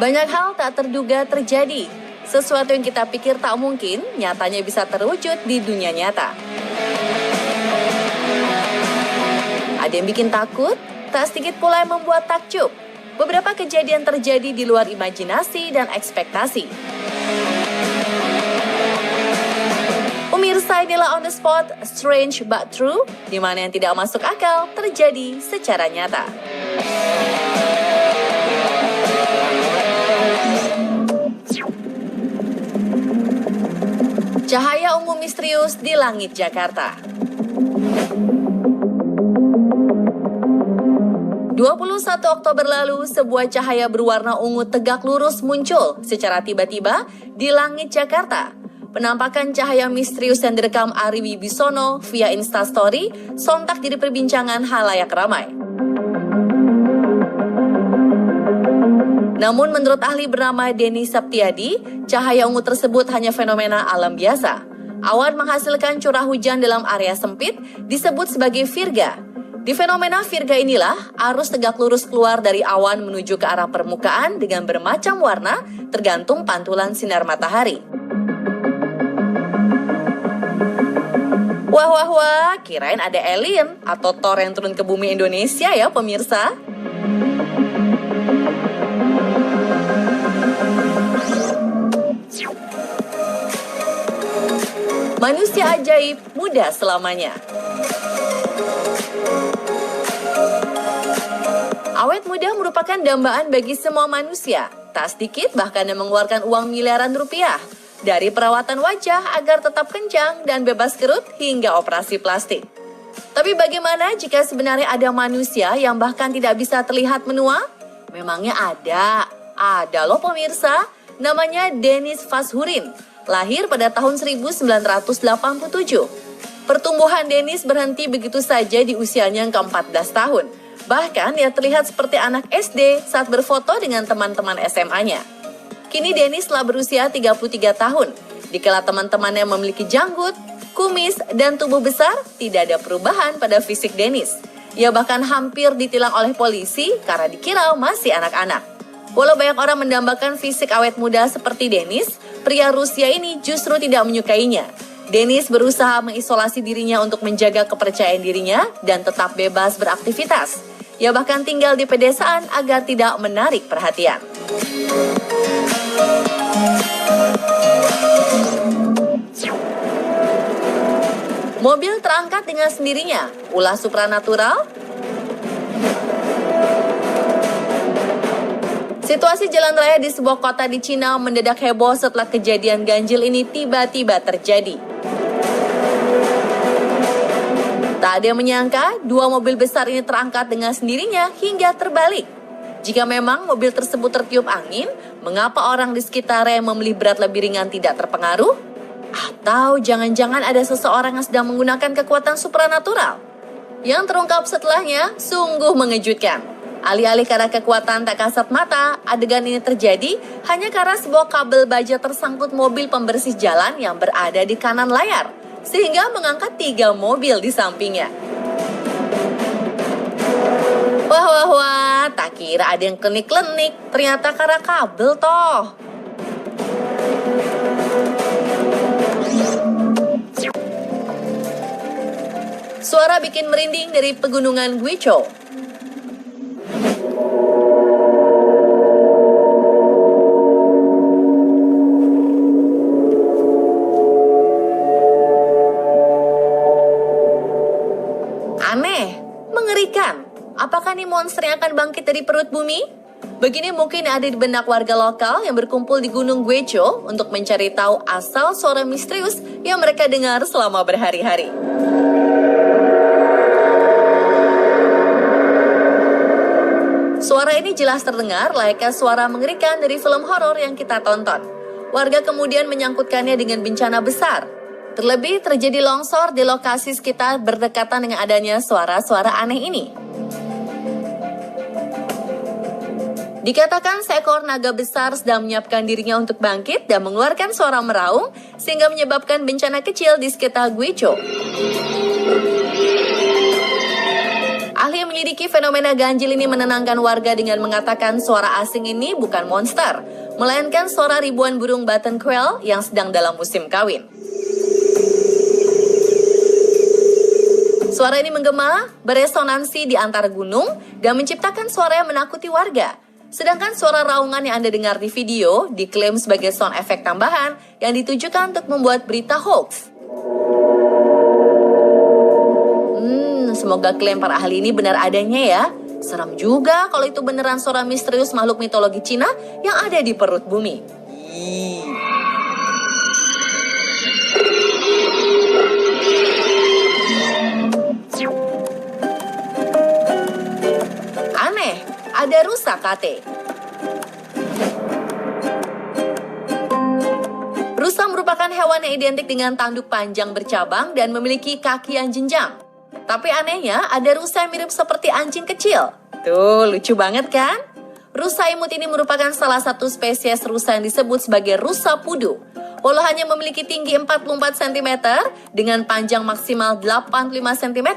Banyak hal tak terduga terjadi. Sesuatu yang kita pikir tak mungkin, nyatanya bisa terwujud di dunia nyata. Ada yang bikin takut, tak sedikit pula yang membuat takjub. Beberapa kejadian terjadi di luar imajinasi dan ekspektasi. Pemirsa, inilah On The Spot, Strange But True, di mana yang tidak masuk akal terjadi secara nyata. Cahaya ungu misterius di langit Jakarta. 21 Oktober lalu, sebuah cahaya berwarna ungu tegak lurus muncul secara tiba-tiba di langit Jakarta. Penampakan cahaya misterius yang direkam Ari Wibisono via Instastory sontak jadi perbincangan halayak ramai. Namun menurut ahli bernama Denny Septiadi, cahaya ungu tersebut hanya fenomena alam biasa. Awan menghasilkan curah hujan dalam area sempit disebut sebagai virga. Di fenomena virga inilah, arus tegak lurus keluar dari awan menuju ke arah permukaan dengan bermacam warna tergantung pantulan sinar matahari. Wah, kirain ada alien atau Thor yang turun ke bumi Indonesia ya pemirsa. Manusia ajaib muda selamanya. Awet muda merupakan dambaan bagi semua manusia. Tak sedikit bahkan yang mengeluarkan uang miliaran rupiah. Dari perawatan wajah agar tetap kencang dan bebas kerut hingga operasi plastik. Tapi bagaimana jika sebenarnya ada manusia yang bahkan tidak bisa terlihat menua? Memangnya ada. Ada loh pemirsa. Namanya Denis Fashurin. Lahir pada tahun 1987. Pertumbuhan Denis berhenti begitu saja di usianya yang ke-14 tahun. Bahkan ia terlihat seperti anak SD saat berfoto dengan teman-teman SMA-nya. Kini Denis telah berusia 33 tahun. Dikala teman-temannya memiliki janggut, kumis, dan tubuh besar, tidak ada perubahan pada fisik Denis. Ia bahkan hampir ditilang oleh polisi karena dikira masih anak-anak. Walau banyak orang mendambakan fisik awet muda seperti Denis, pria Rusia ini justru tidak menyukainya. Denis berusaha mengisolasi dirinya untuk menjaga kepercayaan dirinya dan tetap bebas beraktivitas. Ia bahkan tinggal di pedesaan agar tidak menarik perhatian. Mobil terangkat dengan sendirinya, ulah supranatural. Situasi jalan raya di sebuah kota di Cina mendadak heboh setelah kejadian ganjil ini tiba-tiba terjadi. Tak ada yang menyangka, dua mobil besar ini terangkat dengan sendirinya hingga terbalik. Jika memang mobil tersebut tertiup angin, mengapa orang di sekitarnya yang membeli berat lebih ringan tidak terpengaruh? Atau jangan-jangan ada seseorang yang sedang menggunakan kekuatan supranatural? Yang terungkap setelahnya sungguh mengejutkan. Alih-alih karena kekuatan tak kasat mata, adegan ini terjadi hanya karena sebuah kabel baja tersangkut mobil pembersih jalan yang berada di kanan layar, sehingga mengangkat 3 mobil di sampingnya. Wah, tak kira ada yang klenik-klenik, ternyata karena kabel toh. Suara bikin merinding dari pegunungan Guizhou. Aneh, mengerikan. Apakah nih monster yang akan bangkit dari perut bumi? Begini mungkin ada di benak warga lokal yang berkumpul di Gunung Guizhou untuk mencari tahu asal suara misterius yang mereka dengar selama berhari-hari. Suara ini jelas terdengar layaknya suara mengerikan dari film horor yang kita tonton. Warga kemudian menyangkutkannya dengan bencana besar. Terlebih terjadi longsor di lokasi sekitar berdekatan dengan adanya suara-suara aneh ini. Dikatakan seekor naga besar sedang menyiapkan dirinya untuk bangkit dan mengeluarkan suara meraung sehingga menyebabkan bencana kecil di sekitar Guizhou. Ahli yang menyelidiki fenomena ganjil ini menenangkan warga dengan mengatakan suara asing ini bukan monster, melainkan suara ribuan burung button quail yang sedang dalam musim kawin. Suara ini menggema, beresonansi di antara gunung, dan menciptakan suara yang menakuti warga. Sedangkan suara raungan yang Anda dengar di video diklaim sebagai sound effect tambahan yang ditujukan untuk membuat berita hoax. Semoga klaim para ahli ini benar adanya ya. Serem juga kalau itu beneran suara misterius makhluk mitologi Cina yang ada di perut bumi. Aneh, ada rusa kate. Rusa merupakan hewan yang identik dengan tanduk panjang bercabang dan memiliki kaki yang jenjang. Tapi anehnya, ada rusa yang mirip seperti anjing kecil. Tuh, lucu banget kan? Rusa imut ini merupakan salah satu spesies rusa yang disebut sebagai rusa pudu. Walau hanya memiliki tinggi 44 cm, dengan panjang maksimal 85 cm,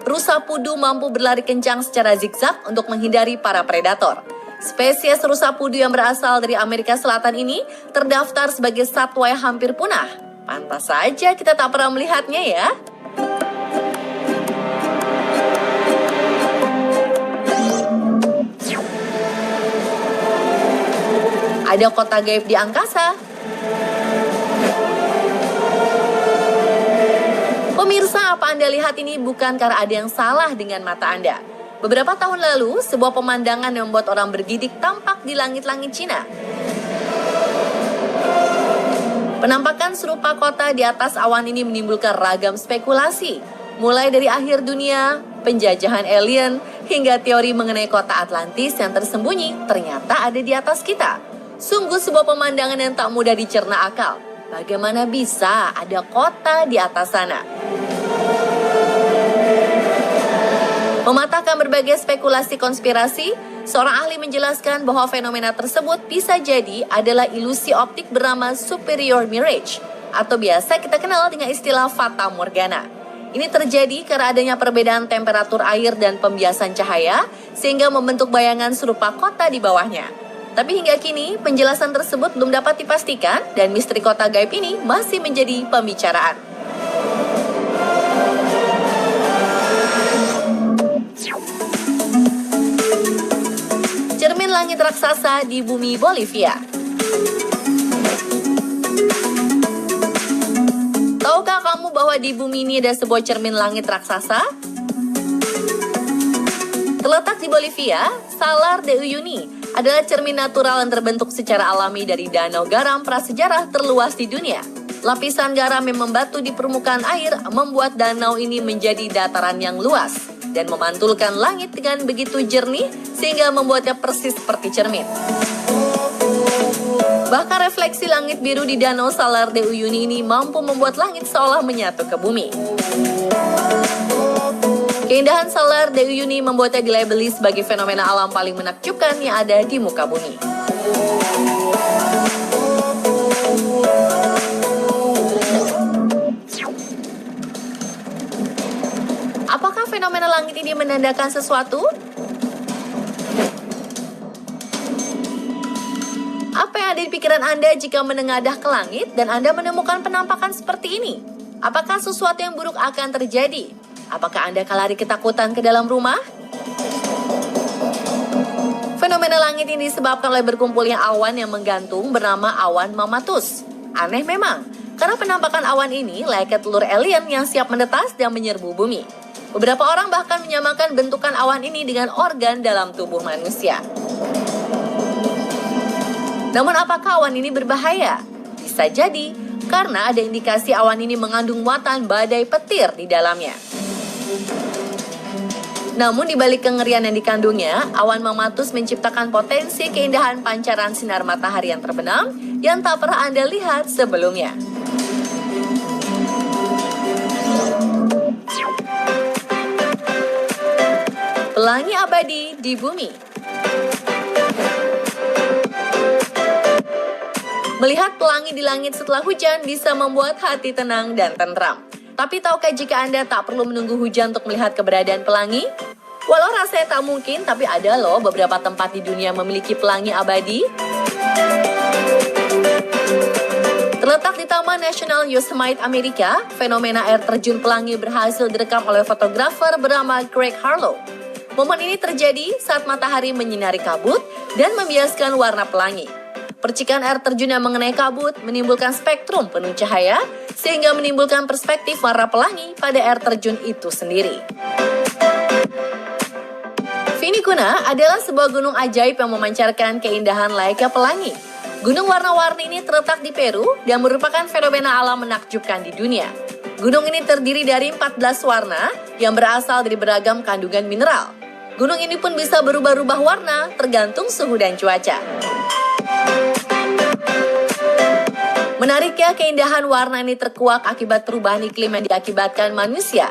rusa pudu mampu berlari kencang secara zigzag untuk menghindari para predator. Spesies rusa pudu yang berasal dari Amerika Selatan ini terdaftar sebagai satwa yang hampir punah. Pantas saja kita tak pernah melihatnya ya. Ada kota gaib di angkasa. Pemirsa, apa Anda lihat ini bukan karena ada yang salah dengan mata Anda. Beberapa tahun lalu, sebuah pemandangan yang membuat orang bergidik tampak di langit-langit Cina. Penampakan serupa kota di atas awan ini menimbulkan ragam spekulasi. Mulai dari akhir dunia, penjajahan alien, hingga teori mengenai kota Atlantis yang tersembunyi ternyata ada di atas kita. Sungguh sebuah pemandangan yang tak mudah dicerna akal. Bagaimana bisa ada kota di atas sana? Mematahkan berbagai spekulasi konspirasi, seorang ahli menjelaskan bahwa fenomena tersebut bisa jadi adalah ilusi optik bernama superior mirage, atau biasa kita kenal dengan istilah fata morgana. Ini terjadi karena adanya perbedaan temperatur air dan pembiasan cahaya, sehingga membentuk bayangan serupa kota di bawahnya. Tapi hingga kini, penjelasan tersebut belum dapat dipastikan dan misteri kota gaib ini masih menjadi pembicaraan. Cermin langit raksasa di bumi Bolivia. Tahukah kamu bahwa di bumi ini ada sebuah cermin langit raksasa? Terletak di Bolivia, Salar de Uyuni adalah cermin natural yang terbentuk secara alami dari danau garam prasejarah terluas di dunia. Lapisan garam yang membatu di permukaan air membuat danau ini menjadi dataran yang luas dan memantulkan langit dengan begitu jernih sehingga membuatnya persis seperti cermin. Bahkan refleksi langit biru di danau Salar de Uyuni ini mampu membuat langit seolah menyatu ke bumi. Keindahan Salar de Uyuni membuatnya dilabeli sebagai fenomena alam paling menakjubkan yang ada di muka bumi. Apakah fenomena langit ini menandakan sesuatu? Apa yang ada di pikiran Anda jika menengadah ke langit dan Anda menemukan penampakan seperti ini? Apakah sesuatu yang buruk akan terjadi? Apakah Anda akan lari ketakutan ke dalam rumah? Fenomena langit ini disebabkan oleh berkumpulnya awan yang menggantung bernama awan mamatus. Aneh memang, karena penampakan awan ini layaknya telur alien yang siap menetas dan menyerbu bumi. Beberapa orang bahkan menyamakan bentukan awan ini dengan organ dalam tubuh manusia. Namun apakah awan ini berbahaya? Bisa jadi, karena ada indikasi awan ini mengandung muatan badai petir di dalamnya. Namun di balik kengerian yang dikandungnya, awan mamatus menciptakan potensi keindahan pancaran sinar matahari yang terbenam yang tak pernah Anda lihat sebelumnya. Pelangi abadi di bumi. Melihat pelangi di langit setelah hujan bisa membuat hati tenang dan tentram. Tapi tahukah jika Anda tak perlu menunggu hujan untuk melihat keberadaan pelangi? Walau rasanya tak mungkin, tapi ada loh beberapa tempat di dunia memiliki pelangi abadi. Terletak di Taman Nasional Yosemite Amerika, fenomena air terjun pelangi berhasil direkam oleh fotografer bernama Greg Harlow. Momen ini terjadi saat matahari menyinari kabut dan membiaskan warna pelangi. Percikan air terjun yang mengenai kabut menimbulkan spektrum penuh cahaya, sehingga menimbulkan perspektif warna pelangi pada air terjun itu sendiri. Vinicuna adalah sebuah gunung ajaib yang memancarkan keindahan layaknya pelangi. Gunung warna-warni ini terletak di Peru dan merupakan fenomena alam menakjubkan di dunia. Gunung ini terdiri dari 14 warna yang berasal dari beragam kandungan mineral. Gunung ini pun bisa berubah-ubah warna tergantung suhu dan cuaca. Menariknya, keindahan warna ini terkuak akibat perubahan iklim yang diakibatkan manusia.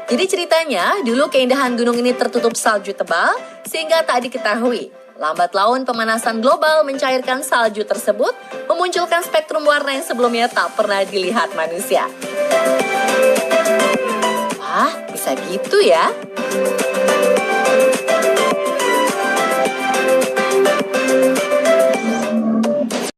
Jadi ceritanya, dulu keindahan gunung ini tertutup salju tebal sehingga tak diketahui. Lambat laun pemanasan global mencairkan salju tersebut, memunculkan spektrum warna yang sebelumnya tak pernah dilihat manusia. Wah, bisa gitu ya?